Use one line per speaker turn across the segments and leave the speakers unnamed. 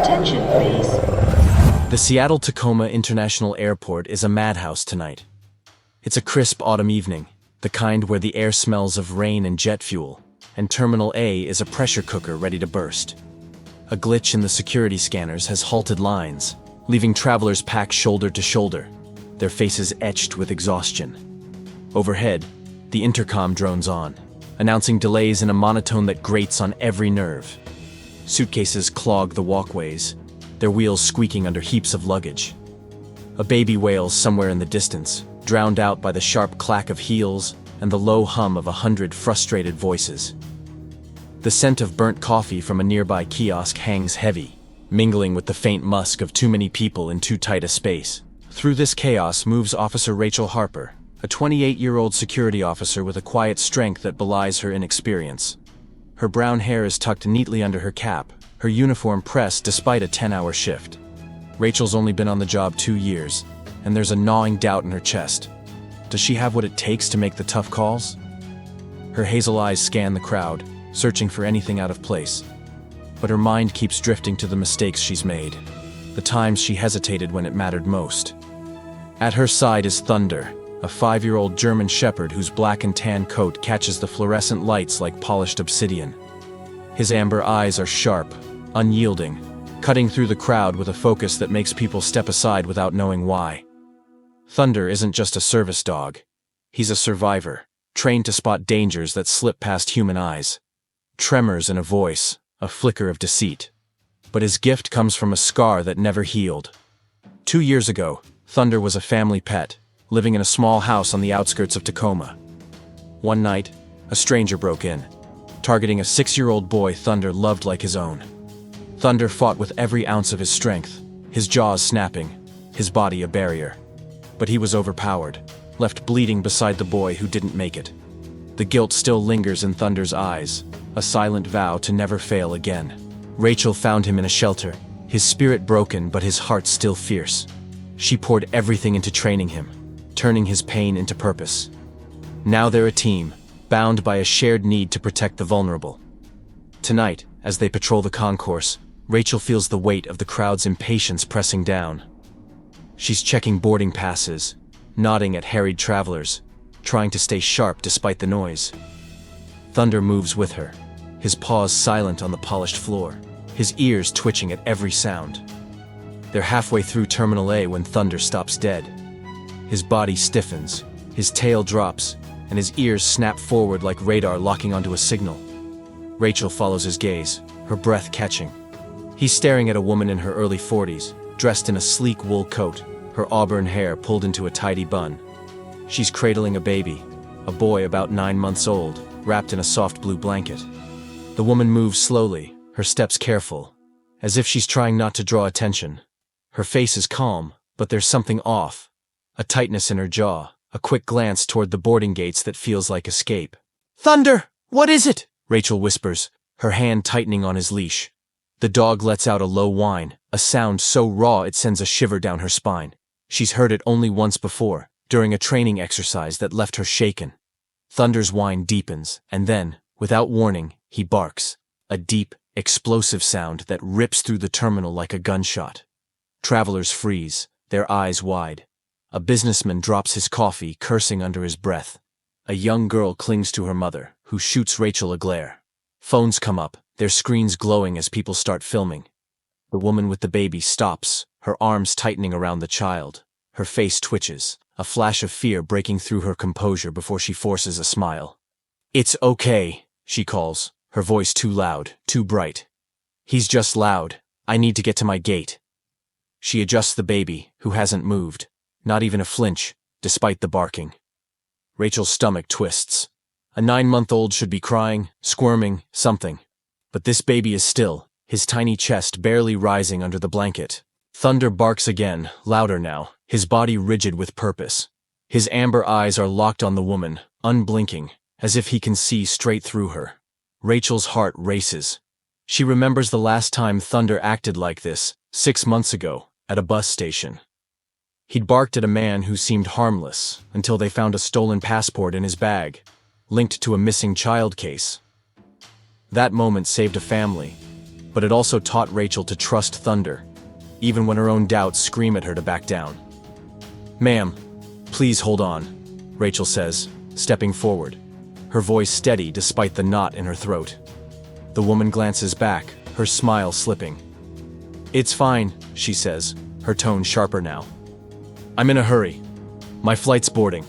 Attention, please.
The Seattle-Tacoma International Airport is a madhouse tonight. It's a crisp autumn evening, the kind where the air smells of rain and jet fuel, and Terminal A is a pressure cooker ready to burst. A glitch in the security scanners has halted lines, leaving travelers packed shoulder to shoulder, their faces etched with exhaustion. Overhead, the intercom drones on, announcing delays in a monotone that grates on every nerve. Suitcases clog the walkways, their wheels squeaking under heaps of luggage. A baby wails somewhere in the distance, drowned out by the sharp clack of heels and the low hum of 100 frustrated voices. The scent of burnt coffee from a nearby kiosk hangs heavy, mingling with the faint musk of too many people in too tight a space. Through this chaos moves Officer Rachel Harper, a 28-year-old security officer with a quiet strength that belies her inexperience. Her brown hair is tucked neatly under her cap, her uniform pressed despite a 10-hour shift. Rachel's only been on the job 2 years, and there's a gnawing doubt in her chest. Does she have what it takes to make the tough calls? Her hazel eyes scan the crowd, searching for anything out of place. But her mind keeps drifting to the mistakes she's made, the times she hesitated when it mattered most. At her side is Thunder, a 5-year-old German shepherd whose black and tan coat catches the fluorescent lights like polished obsidian. His amber eyes are sharp, unyielding, cutting through the crowd with a focus that makes people step aside without knowing why. Thunder isn't just a service dog. He's a survivor, trained to spot dangers that slip past human eyes. Tremors in a voice, a flicker of deceit. But his gift comes from a scar that never healed. 2 years ago, Thunder was a family pet, living in a small house on the outskirts of Tacoma. One night, a stranger broke in, targeting a 6-year-old boy Thunder loved like his own. Thunder fought with every ounce of his strength, his jaws snapping, his body a barrier. But he was overpowered, left bleeding beside the boy who didn't make it. The guilt still lingers in Thunder's eyes, a silent vow to never fail again. Rachel found him in a shelter, his spirit broken but his heart still fierce. She poured everything into training him, turning his pain into purpose. Now they're a team, bound by a shared need to protect the vulnerable. Tonight, as they patrol the concourse, Rachel feels the weight of the crowd's impatience pressing down. She's checking boarding passes, nodding at harried travelers, trying to stay sharp despite the noise. Thunder moves with her, his paws silent on the polished floor, his ears twitching at every sound. They're halfway through Terminal A when Thunder stops dead. His body stiffens, his tail drops, and his ears snap forward like radar locking onto a signal. Rachel follows his gaze, her breath catching. He's staring at a woman in her early 40s, dressed in a sleek wool coat, her auburn hair pulled into a tidy bun. She's cradling a baby, a boy about 9 months old, wrapped in a soft blue blanket. The woman moves slowly, her steps careful, as if she's trying not to draw attention. Her face is calm, but there's something off. A tightness in her jaw, a quick glance toward the boarding gates that feels like escape. "Thunder! What is it?" Rachel whispers, her hand tightening on his leash. The dog lets out a low whine, a sound so raw it sends a shiver down her spine. She's heard it only once before, during a training exercise that left her shaken. Thunder's whine deepens, and then, without warning, he barks, a deep, explosive sound that rips through the terminal like a gunshot. Travelers freeze, their eyes wide. A businessman drops his coffee, cursing under his breath. A young girl clings to her mother, who shoots Rachel a glare. Phones come up, their screens glowing as people start filming. The woman with the baby stops, her arms tightening around the child. Her face twitches, a flash of fear breaking through her composure before she forces a smile. "It's okay," she calls, her voice too loud, too bright. "He's just loud. I need to get to my gate." She adjusts the baby, who hasn't moved, not even a flinch, despite the barking. Rachel's stomach twists. A 9-month-old should be crying, squirming, something. But this baby is still, his tiny chest barely rising under the blanket. Thunder barks again, louder now, his body rigid with purpose. His amber eyes are locked on the woman, unblinking, as if he can see straight through her. Rachel's heart races. She remembers the last time Thunder acted like this, 6 months ago, at a bus station. He'd barked at a man who seemed harmless until they found a stolen passport in his bag, linked to a missing child case. That moment saved a family, but it also taught Rachel to trust Thunder, even when her own doubts scream at her to back down. "Ma'am, please hold on," Rachel says, stepping forward, her voice steady despite the knot in her throat. The woman glances back, her smile slipping. "It's fine," she says, her tone sharper now. "I'm in a hurry. My flight's boarding."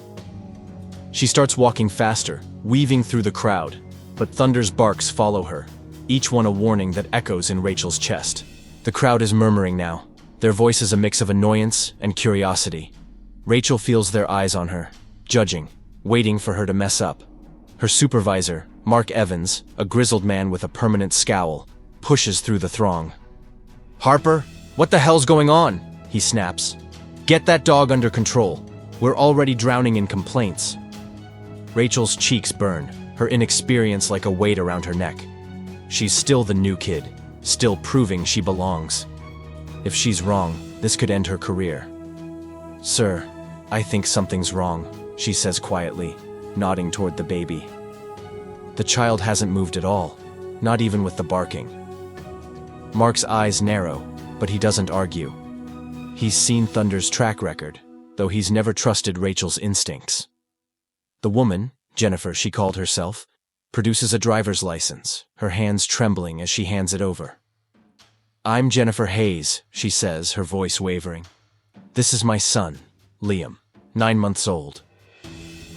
She starts walking faster, weaving through the crowd, but Thunder's barks follow her, each one a warning that echoes in Rachel's chest. The crowd is murmuring now, their voices a mix of annoyance and curiosity. Rachel feels their eyes on her, judging, waiting for her to mess up. Her supervisor, Mark Evans, a grizzled man with a permanent scowl, pushes through the throng. "Harper, what the hell's going on?" he snaps. "Get that dog under control. We're already drowning in complaints." Rachel's cheeks burn, her inexperience like a weight around her neck. She's still the new kid, still proving she belongs. If she's wrong, this could end her career. "Sir, I think something's wrong," she says quietly, nodding toward the baby. The child hasn't moved at all, not even with the barking. Mark's eyes narrow, but he doesn't argue. He's seen Thunder's track record, though he's never trusted Rachel's instincts. The woman, Jennifer she called herself, produces a driver's license, her hands trembling as she hands it over. "I'm Jennifer Hayes," she says, her voice wavering. "This is my son, Liam, 9 months old."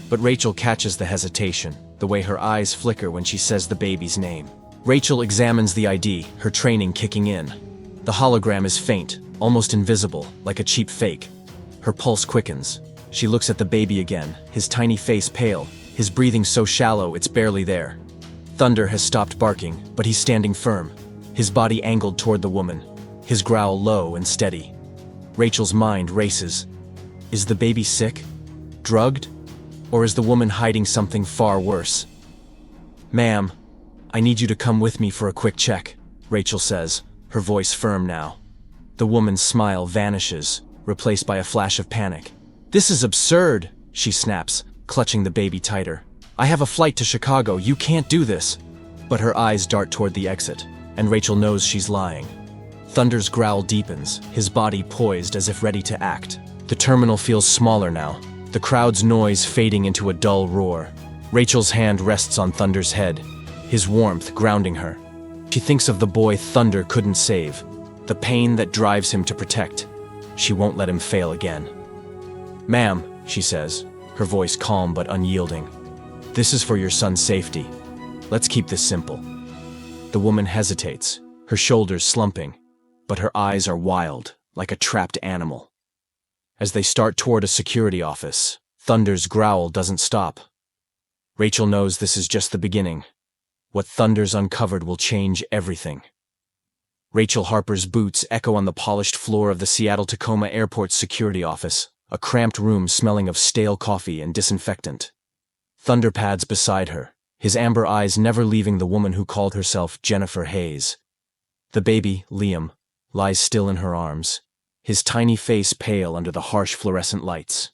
But Rachel catches the hesitation, the way her eyes flicker when she says the baby's name. Rachel examines the ID, her training kicking in. The hologram is faint, almost invisible, like a cheap fake. Her pulse quickens. She looks at the baby again, his tiny face pale, his breathing so shallow it's barely there. Thunder has stopped barking, but he's standing firm, his body angled toward the woman, his growl low and steady. Rachel's mind races. Is the baby sick? Drugged? Or is the woman hiding something far worse? "Ma'am, I need you to come with me for a quick check," Rachel says, her voice firm now. The woman's smile vanishes, replaced by a flash of panic. "This is absurd," she snaps, clutching the baby tighter. "I have a flight to Chicago, you can't do this." But her eyes dart toward the exit, and Rachel knows she's lying. Thunder's growl deepens, his body poised as if ready to act. The terminal feels smaller now, the crowd's noise fading into a dull roar. Rachel's hand rests on Thunder's head, his warmth grounding her. She thinks of the boy Thunder couldn't save, the pain that drives him to protect. She won't let him fail again. "Ma'am," she says, her voice calm but unyielding. "This is for your son's safety. Let's keep this simple." The woman hesitates, her shoulders slumping, but her eyes are wild, like a trapped animal. As they start toward a security office, Thunder's growl doesn't stop. Rachel knows this is just the beginning. What Thunder's uncovered will change everything. Rachel Harper's boots echo on the polished floor of the Seattle-Tacoma Airport's security office, a cramped room smelling of stale coffee and disinfectant. Thunder pads beside her, his amber eyes never leaving the woman who called herself Jennifer Hayes. The baby, Liam, lies still in her arms, his tiny face pale under the harsh fluorescent lights.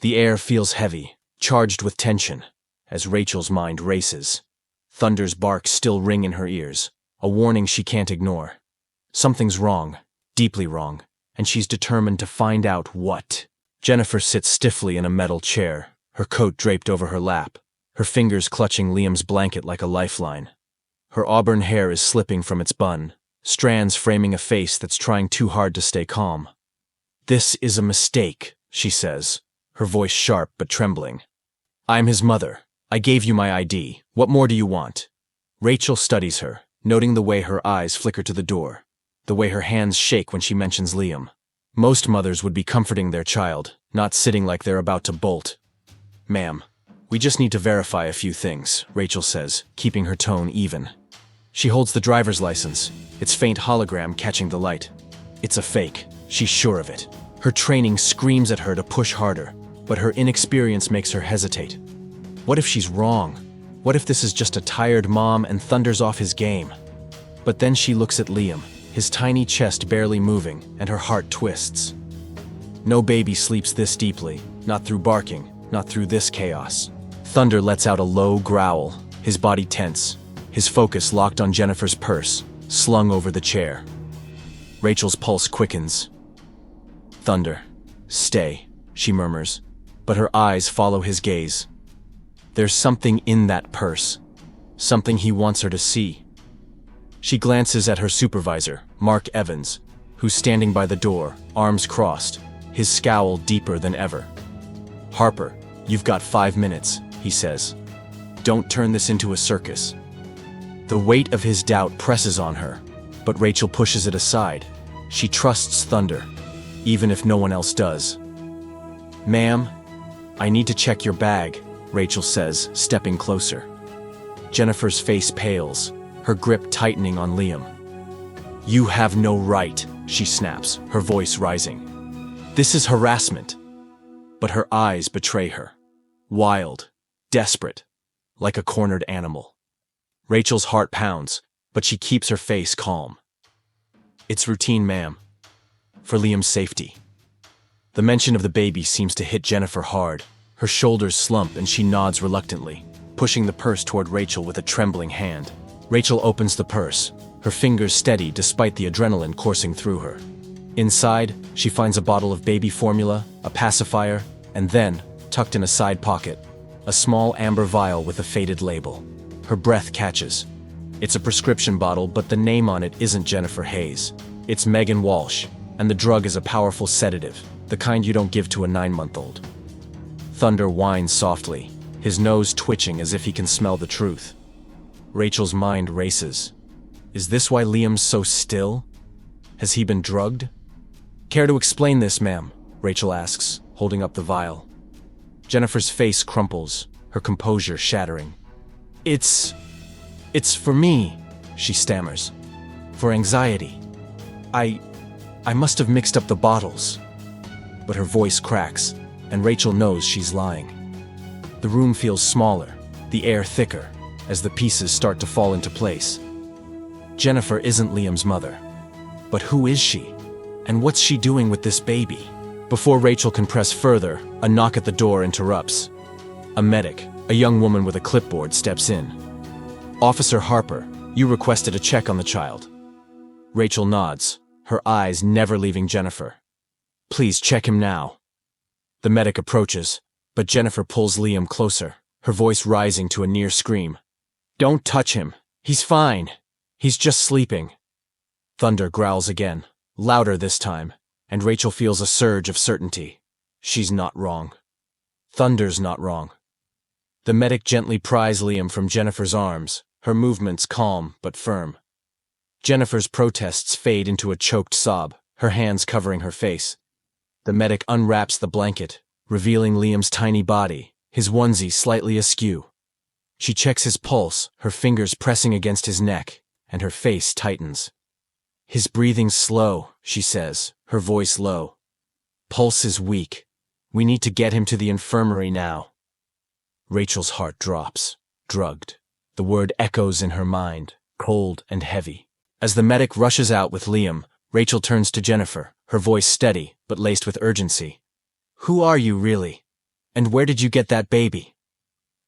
The air feels heavy, charged with tension, as Rachel's mind races. Thunder's barks still ring in her ears, a warning she can't ignore. Something's wrong, deeply wrong, and she's determined to find out what. Jennifer sits stiffly in a metal chair, her coat draped over her lap, her fingers clutching Liam's blanket like a lifeline. Her auburn hair is slipping from its bun, strands framing a face that's trying too hard to stay calm. "This is a mistake," she says, her voice sharp but trembling. "I'm his mother. I gave you my ID. What more do you want?" Rachel studies her, noting the way her eyes flicker to the door, the way her hands shake when she mentions Liam. Most mothers would be comforting their child, not sitting like they're about to bolt. "Ma'am, we just need to verify a few things," Rachel says, keeping her tone even. She holds the driver's license, its faint hologram catching the light. It's a fake, she's sure of it. Her training screams at her to push harder, but her inexperience makes her hesitate. What if she's wrong? What if this is just a tired mom and Thunder's off his game? But then she looks at Liam, his tiny chest barely moving, and her heart twists. No baby sleeps this deeply, not through barking, not through this chaos. Thunder lets out a low growl, his body tense, his focus locked on Jennifer's purse, slung over the chair. Rachel's pulse quickens. "Thunder, stay," she murmurs, but her eyes follow his gaze. There's something in that purse, something he wants her to see. She glances at her supervisor, Mark Evans, who's standing by the door, arms crossed, his scowl deeper than ever. "Harper, you've got 5 minutes," he says. "Don't turn this into a circus." The weight of his doubt presses on her, but Rachel pushes it aside. She trusts Thunder, even if no one else does. "Ma'am, I need to check your bag," Rachel says, stepping closer. Jennifer's face pales, her grip tightening on Liam. "You have no right," she snaps, her voice rising. "This is harassment." But her eyes betray her. Wild, desperate, like a cornered animal. Rachel's heart pounds, but she keeps her face calm. "It's routine, ma'am. For Liam's safety." The mention of the baby seems to hit Jennifer hard. Her shoulders slump and she nods reluctantly, pushing the purse toward Rachel with a trembling hand. Rachel opens the purse, her fingers steady despite the adrenaline coursing through her. Inside, she finds a bottle of baby formula, a pacifier, and then, tucked in a side pocket, a small amber vial with a faded label. Her breath catches. It's a prescription bottle, but the name on it isn't Jennifer Hayes. It's Megan Walsh, and the drug is a powerful sedative, the kind you don't give to a 9-month-old. Thunder whines softly, his nose twitching as if he can smell the truth. Rachel's mind races. Is this why Liam's so still? Has he been drugged? "Care to explain this, ma'am?" Rachel asks, holding up the vial. Jennifer's face crumples, her composure shattering. It's for me," she stammers. "For anxiety. I must have mixed up the bottles." But her voice cracks, and Rachel knows she's lying. The room feels smaller, the air thicker, as the pieces start to fall into place. Jennifer isn't Liam's mother. But who is she? And what's she doing with this baby? Before Rachel can press further, a knock at the door interrupts. A medic, a young woman with a clipboard, steps in. "Officer Harper, you requested a check on the child." Rachel nods, her eyes never leaving Jennifer. "Please check him now." The medic approaches, but Jennifer pulls Liam closer, her voice rising to a near scream. "Don't touch him. He's fine. He's just sleeping." Thunder growls again, louder this time, and Rachel feels a surge of certainty. She's not wrong. Thunder's not wrong. The medic gently pries Liam from Jennifer's arms, her movements calm but firm. Jennifer's protests fade into a choked sob, her hands covering her face. The medic unwraps the blanket, revealing Liam's tiny body, his onesie slightly askew. She checks his pulse, her fingers pressing against his neck, and her face tightens. "His breathing's slow," she says, her voice low. "Pulse is weak. We need to get him to the infirmary now." Rachel's heart drops. Drugged. The word echoes in her mind, cold and heavy. As the medic rushes out with Liam, Rachel turns to Jennifer, her voice steady but laced with urgency. "Who are you, really? And where did you get that baby?"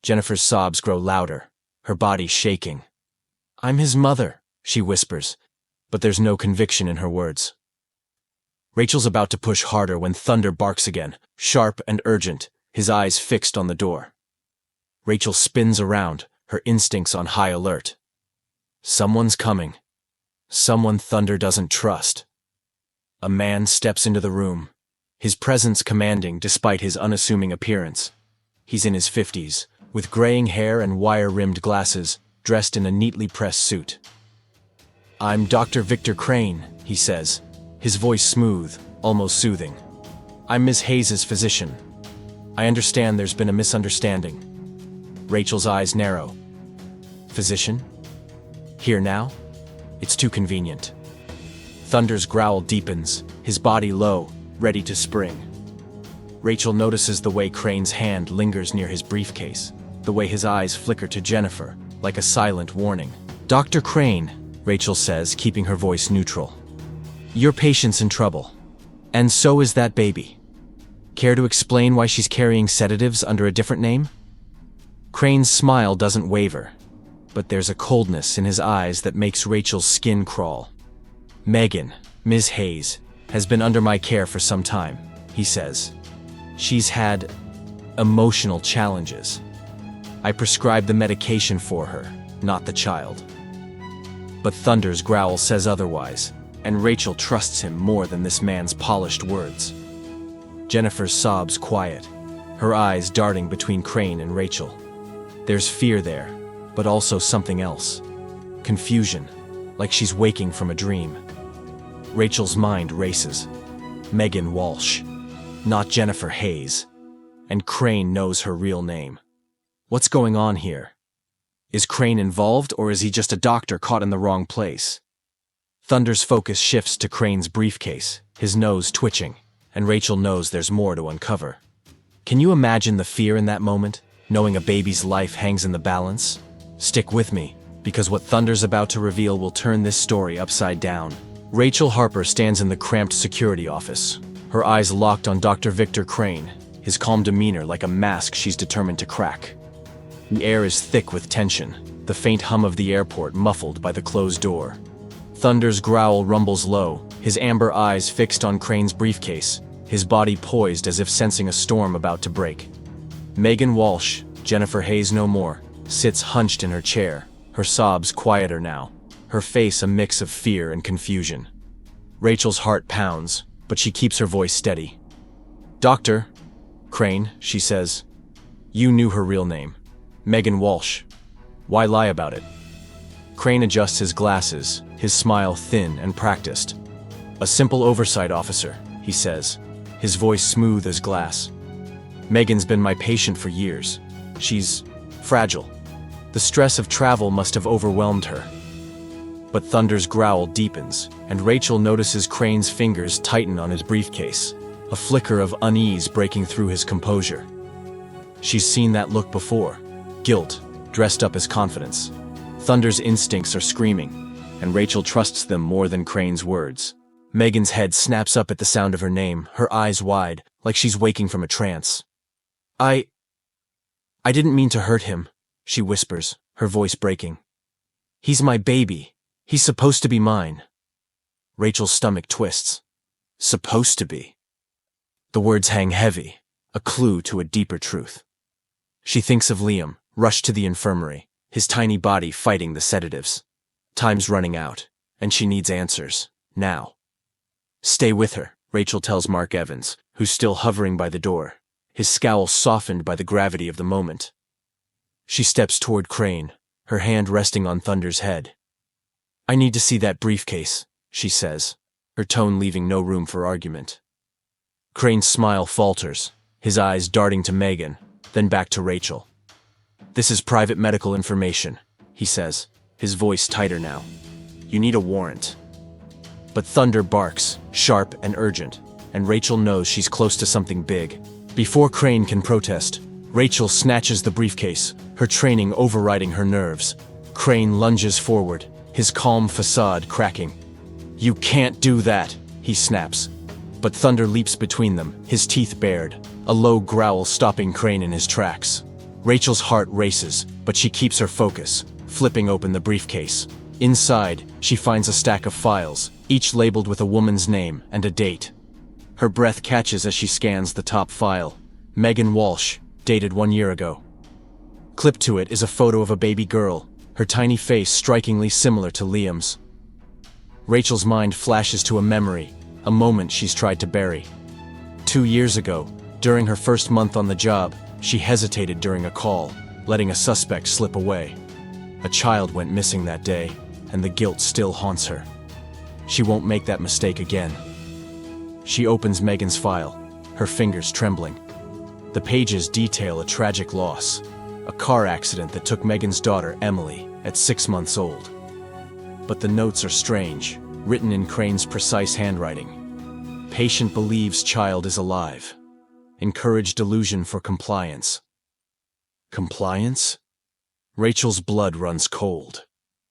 Jennifer's sobs grow louder, her body shaking. "I'm his mother," she whispers, but there's no conviction in her words. Rachel's about to push harder when Thunder barks again, sharp and urgent, his eyes fixed on the door. Rachel spins around, her instincts on high alert. Someone's coming. Someone Thunder doesn't trust. A man steps into the room, his presence commanding despite his unassuming appearance. He's in his 50s, with graying hair and wire-rimmed glasses, dressed in a neatly pressed suit. "I'm Dr. Victor Crane," he says, his voice smooth, almost soothing. "I'm Ms. Hayes' physician. I understand there's been a misunderstanding." Rachel's eyes narrow. "Physician? Here now? It's too convenient." Thunder's growl deepens, his body low, ready to spring. Rachel notices the way Crane's hand lingers near his briefcase, the way his eyes flicker to Jennifer, like a silent warning. "Dr. Crane," Rachel says, keeping her voice neutral. "Your patient's in trouble. And so is that baby. Care to explain why she's carrying sedatives under a different name?" Crane's smile doesn't waver. but there's a coldness in his eyes that makes Rachel's skin crawl. Megan, Ms. Hayes, has been under my care for some time, he says. She's had emotional challenges. I prescribed the medication for her, not the child. But Thunder's growl says otherwise, and Rachel trusts him more than this man's polished words. Jennifer's sobs quiet, her eyes darting between Crane and Rachel. There's fear there, but also something else. Confusion, like she's waking from a dream. Rachel's mind races. Megan Walsh, not Jennifer Hayes. And Crane knows her real name. What's going on here? Is Crane involved, or is he just a doctor caught in the wrong place? Thunder's focus shifts to Crane's briefcase, his nose twitching, and Rachel knows there's more to uncover. Can you imagine the fear in that moment, knowing a baby's life hangs in the balance? Stick with me, because what Thunder's about to reveal will turn this story upside down. Rachel Harper stands in the cramped security office, her eyes locked on Dr. Victor Crane, his calm demeanor like a mask she's determined to crack. The air is thick with tension, the faint hum of the airport muffled by the closed door. Thunder's growl rumbles low, his amber eyes fixed on Crane's briefcase, his body poised as if sensing a storm about to break. Megan Walsh, Jennifer Hayes no more, sits hunched in her chair, her sobs quieter now, her face a mix of fear and confusion. Rachel's heart pounds, but she keeps her voice steady. "Doctor Crane," she says. "You knew her real name. Megan Walsh. Why lie about it?" Crane adjusts his glasses, his smile thin and practiced. "A simple oversight, officer," he says, his voice smooth as glass. "Megan's been my patient for years. She's fragile. The stress of travel must have overwhelmed her." But Thunder's growl deepens, and Rachel notices Crane's fingers tighten on his briefcase, a flicker of unease breaking through his composure. She's seen that look before, guilt dressed up as confidence. Thunder's instincts are screaming, and Rachel trusts them more than Crane's words. Megan's head snaps up at the sound of her name, her eyes wide, like she's waking from a trance. I didn't mean to hurt him," she whispers, her voice breaking. "He's my baby. He's supposed to be mine." Rachel's stomach twists. Supposed to be. The words hang heavy, a clue to a deeper truth. She thinks of Liam, rushed to the infirmary, his tiny body fighting the sedatives. Time's running out, and she needs answers, now. "Stay with her," Rachel tells Mark Evans, who's still hovering by the door, his scowl softened by the gravity of the moment. She steps toward Crane, her hand resting on Thunder's head. "I need to see that briefcase," she says, her tone leaving no room for argument. Crane's smile falters, his eyes darting to Megan, then back to Rachel. "This is private medical information," he says, his voice tighter now. "You need a warrant." But Thunder barks, sharp and urgent, and Rachel knows she's close to something big. Before Crane can protest, Rachel snatches the briefcase, her training overriding her nerves. Crane lunges forward, his calm facade cracking. "You can't do that," he snaps. But Thunder leaps between them, his teeth bared, a low growl stopping Crane in his tracks. Rachel's heart races, but she keeps her focus, flipping open the briefcase. Inside, she finds a stack of files, each labeled with a woman's name and a date. Her breath catches as she scans the top file. Megan Walsh, dated 1 year ago. Clipped to it is a photo of a baby girl, her tiny face strikingly similar to Liam's. Rachel's mind flashes to a memory, a moment she's tried to bury. 2 years ago, during her first month on the job, she hesitated during a call, letting a suspect slip away. A child went missing that day, and the guilt still haunts her. She won't make that mistake again. She opens Megan's file, her fingers trembling. The pages detail a tragic loss, a car accident that took Megan's daughter, Emily, at 6 months old. But the notes are strange, written in Crane's precise handwriting. Patient believes child is alive. Encourage delusion for compliance. Compliance? Rachel's blood runs cold.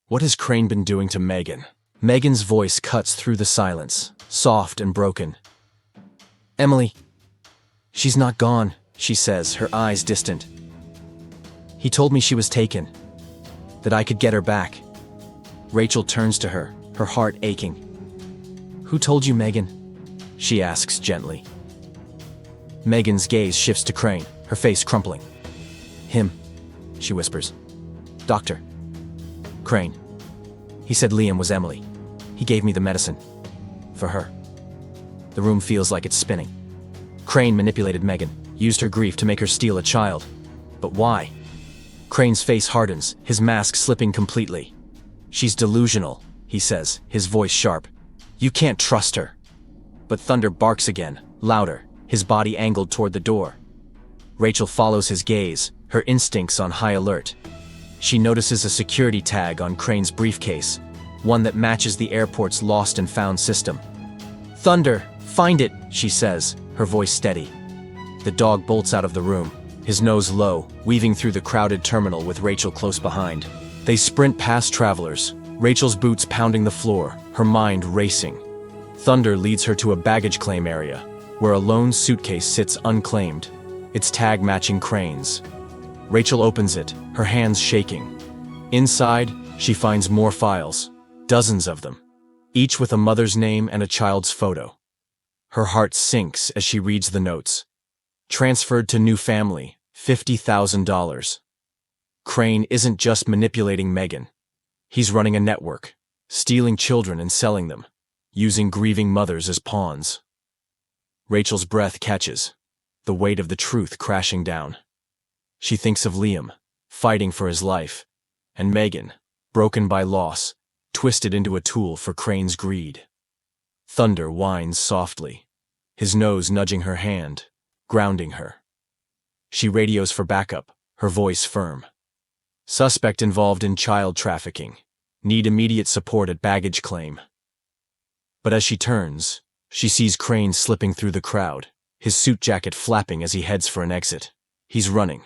What has Crane been doing to Megan? Megan's voice cuts through the silence, soft and broken. "Emily, she's not gone," she says, her eyes distant. "He told me she was taken." that I could get her back. Rachel turns to her, her heart aching. Who told you, Megan? She asks gently. Megan's gaze shifts to Crane, her face crumpling. Him, she whispers. Doctor. Crane. He said Liam was Emily. He gave me the medicine. For her. The room feels like it's spinning. Crane manipulated Megan, used her grief to make her steal a child. But why? Crane's face hardens, his mask slipping completely. She's delusional, he says, his voice sharp. You can't trust her. But Thunder barks again, louder, his body angled toward the door. Rachel follows his gaze, her instincts on high alert. She notices a security tag on Crane's briefcase, one that matches the airport's lost and found system. Thunder, find it, she says, her voice steady. The dog bolts out of the room, his nose low, weaving through the crowded terminal with Rachel close behind. They sprint past travelers, Rachel's boots pounding the floor, her mind racing. Thunder leads her to a baggage claim area, where a lone suitcase sits unclaimed, its tag matching Crane's. Rachel opens it, her hands shaking. Inside, she finds more files, dozens of them, each with a mother's name and a child's photo. Her heart sinks as she reads the notes. Transferred to new family, $50,000. Crane isn't just manipulating Megan. He's running a network, stealing children and selling them, using grieving mothers as pawns. Rachel's breath catches, the weight of the truth crashing down. She thinks of Liam, fighting for his life, and Megan, broken by loss, twisted into a tool for Crane's greed. Thunder whines softly, his nose nudging her hand, grounding her. She radios for backup, her voice firm. Suspect involved in child trafficking. Need immediate support at baggage claim. But as she turns, she sees Crane slipping through the crowd, his suit jacket flapping as he heads for an exit. He's running.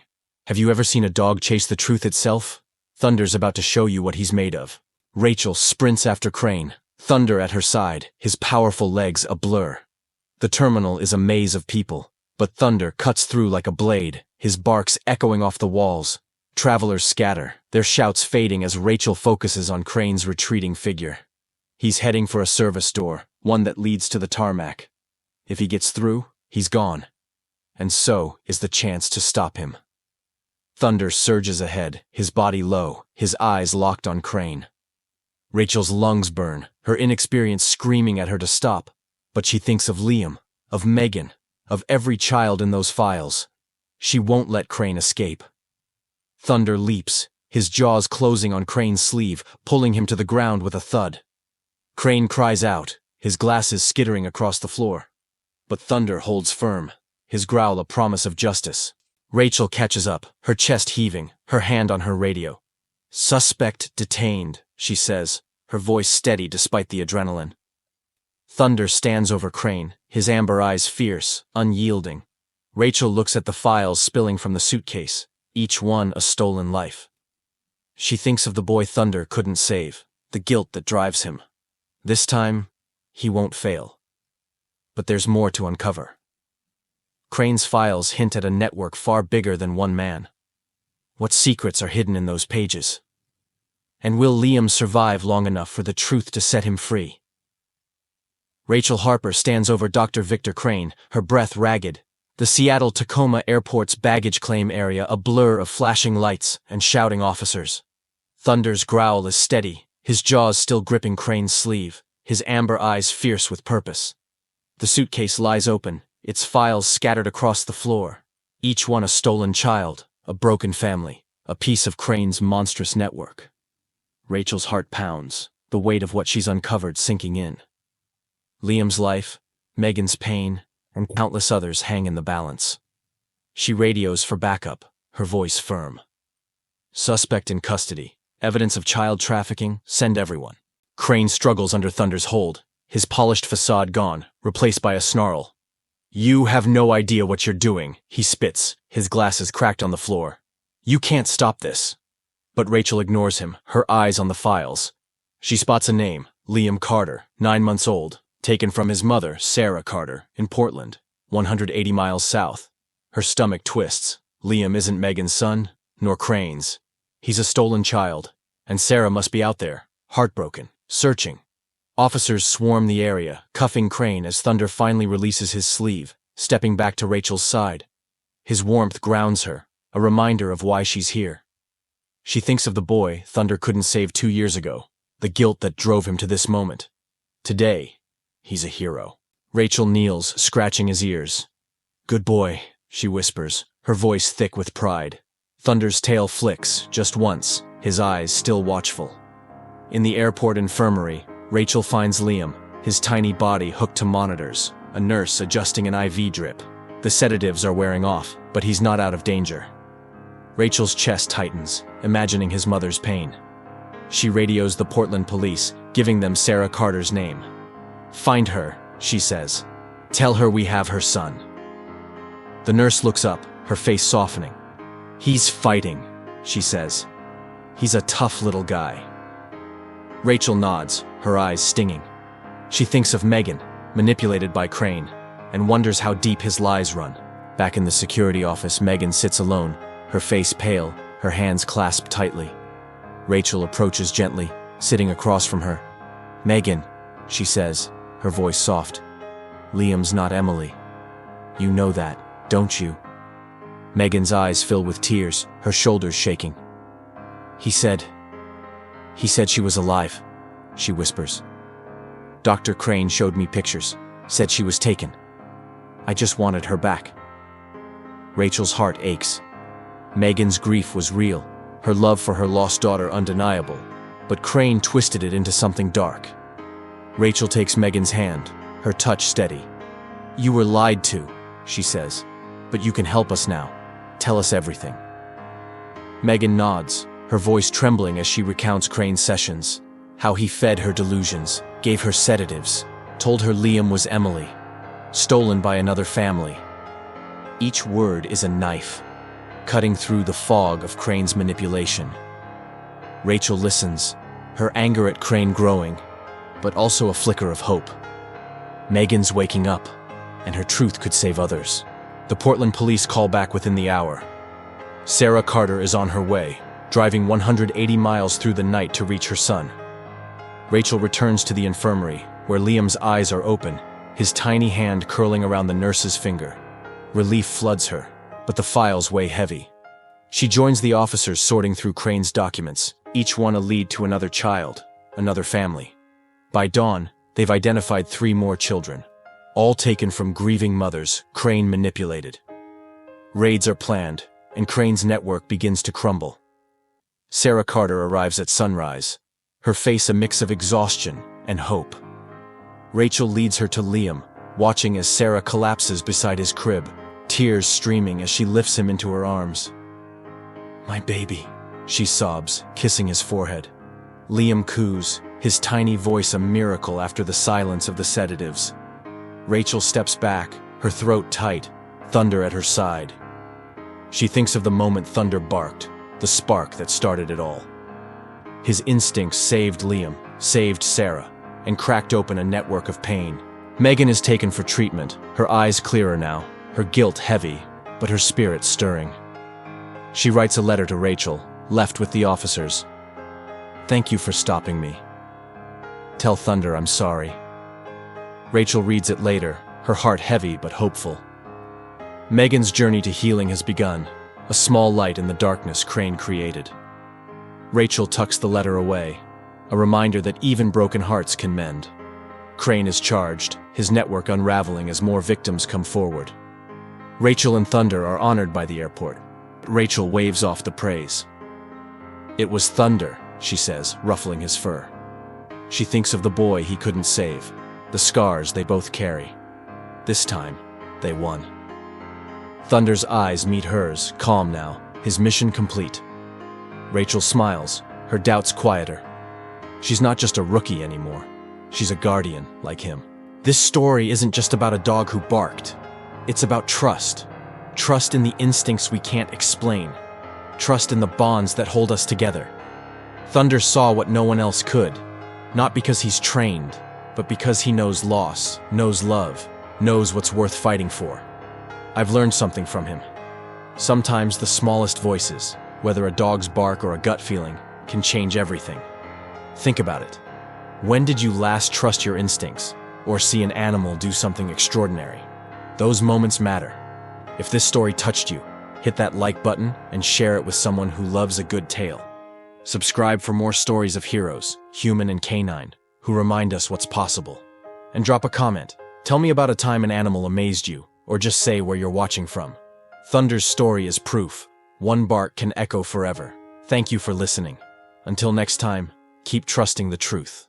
Have you ever seen a dog chase the truth itself? Thunder's about to show you what he's made of. Rachel sprints after Crane, Thunder at her side, his powerful legs a blur. The terminal is a maze of people, but Thunder cuts through like a blade, his barks echoing off the walls. Travelers scatter, their shouts fading as Rachel focuses on Crane's retreating figure. He's heading for a service door, one that leads to the tarmac. If he gets through, he's gone. And so is the chance to stop him. Thunder surges ahead, his body low, his eyes locked on Crane. Rachel's lungs burn, her inexperience screaming at her to stop. But she thinks of Liam, of Megan, of every child in those files. She won't let Crane escape. Thunder leaps, his jaws closing on Crane's sleeve, pulling him to the ground with a thud. Crane cries out, his glasses skittering across the floor. But Thunder holds firm, his growl a promise of justice. Rachel catches up, her chest heaving, her hand on her radio. Suspect detained, she says, her voice steady despite the adrenaline. Thunder stands over Crane, his amber eyes fierce, unyielding. Rachel looks at the files spilling from the suitcase, each one a stolen life. She thinks of the boy Thunder couldn't save, the guilt that drives him. This time, he won't fail. But there's more to uncover. Crane's files hint at a network far bigger than one man. What secrets are hidden in those pages? And will Liam survive long enough for the truth to set him free? Rachel Harper stands over Dr. Victor Crane, her breath ragged. The Seattle-Tacoma Airport's baggage claim area a blur of flashing lights and shouting officers. Thunder's growl is steady, his jaws still gripping Crane's sleeve, his amber eyes fierce with purpose. The suitcase lies open, its files scattered across the floor, each one a stolen child, a broken family, a piece of Crane's monstrous network. Rachel's heart pounds, the weight of what she's uncovered sinking in. Liam's life, Megan's pain, and countless others hang in the balance. She radios for backup, her voice firm. Suspect in custody. Evidence of child trafficking, send everyone. Crane struggles under Thunder's hold, his polished facade gone, replaced by a snarl. You have no idea what you're doing, he spits, his glasses cracked on the floor. You can't stop this. But Rachel ignores him, her eyes on the files. She spots a name, Liam Carter, 9 months old, taken from his mother, Sarah Carter, in Portland, 180 miles south. Her stomach twists. Liam isn't Megan's son, nor Crane's. He's a stolen child, And Sarah must be out there, heartbroken, searching. Officers swarm the area, cuffing Crane as Thunder finally releases his sleeve, stepping back to Rachel's side. His warmth grounds her, a reminder of why she's here. She thinks of the boy Thunder couldn't save 2 years ago, the guilt that drove him to this moment. Today, he's a hero. Rachel kneels, scratching his ears. "Good boy," she whispers, her voice thick with pride. Thunder's tail flicks, just once, his eyes still watchful. In the airport infirmary, Rachel finds Liam, his tiny body hooked to monitors, a nurse adjusting an IV drip. The sedatives are wearing off, but he's not out of danger. Rachel's chest tightens, imagining his mother's pain. She radios the Portland police, giving them Sarah Carter's name. "Find her," she says. "Tell her we have her son." The nurse looks up, her face softening. "He's fighting," she says. "He's a tough little guy." Rachel nods, her eyes stinging. She thinks of Megan, manipulated by Crane, and wonders how deep his lies run. Back in the security office, Megan sits alone, her face pale, her hands clasped tightly. Rachel approaches gently, sitting across from her. "Megan," she says, her voice soft. "Liam's not Emily. You know that, don't you?" Megan's eyes fill with tears, her shoulders shaking. He said she was alive," she whispers. "Dr. Crane showed me pictures, said she was taken. I just wanted her back." Rachel's heart aches. Megan's grief was real, her love for her lost daughter undeniable, but Crane twisted it into something dark. Rachel takes Megan's hand, her touch steady. "You were lied to," she says, "but you can help us now. Tell us everything." Megan nods, her voice trembling as she recounts Crane's sessions, how he fed her delusions, gave her sedatives, told her Liam was Emily, stolen by another family. Each word is a knife, cutting through the fog of Crane's manipulation. Rachel listens, her anger at Crane growing, but also a flicker of hope. Megan's waking up, and her truth could save others. The Portland police call back within the hour. Sarah Carter is on her way, driving 180 miles through the night to reach her son. Rachel returns to the infirmary, where Liam's eyes are open, his tiny hand curling around the nurse's finger. Relief floods her, but the files weigh heavy. She joins the officers sorting through Crane's documents, each one a lead to another child, another family. By dawn, they've identified 3 more children, all taken from grieving mothers Crane manipulated. Raids are planned, and Crane's network begins to crumble. Sarah Carter arrives at sunrise, her face a mix of exhaustion and hope. Rachel leads her to Liam, watching as Sarah collapses beside his crib, tears streaming as she lifts him into her arms. "My baby," she sobs, kissing his forehead. Liam coos, his tiny voice a miracle after the silence of the sedatives. Rachel steps back, her throat tight, Thunder at her side. She thinks of the moment Thunder barked, the spark that started it all. His instincts saved Liam, saved Sarah, and cracked open a network of pain. Megan is taken for treatment, her eyes clearer now, her guilt heavy, but her spirit stirring. She writes a letter to Rachel, left with the officers. "Thank you for stopping me. Tell Thunder I'm sorry." Rachel reads it later, her heart heavy but hopeful. Megan's journey to healing has begun, a small light in the darkness Crane created. Rachel tucks the letter away, a reminder that even broken hearts can mend. Crane is charged, his network unraveling as more victims come forward. Rachel and Thunder are honored by the airport. Rachel waves off the praise. "It was Thunder," she says, ruffling his fur. She thinks of the boy he couldn't save, the scars they both carry. This time, they won. Thunder's eyes meet hers, calm now, his mission complete. Rachel smiles, her doubts quieter. She's not just a rookie anymore. She's a guardian, like him. This story isn't just about a dog who barked. It's about trust. Trust in the instincts we can't explain. Trust in the bonds that hold us together. Thunder saw what no one else could, not because he's trained, but because he knows loss, knows love, knows what's worth fighting for. I've learned something from him. Sometimes the smallest voices, whether a dog's bark or a gut feeling, can change everything. Think about it. When did you last trust your instincts or see an animal do something extraordinary? Those moments matter. If this story touched you, hit that like button and share it with someone who loves a good tale. Subscribe for more stories of heroes, human and canine, who remind us what's possible. And drop a comment. Tell me about a time an animal amazed you, or just say where you're watching from. Thunder's story is proof. One bark can echo forever. Thank you for listening. Until next time, keep trusting the truth.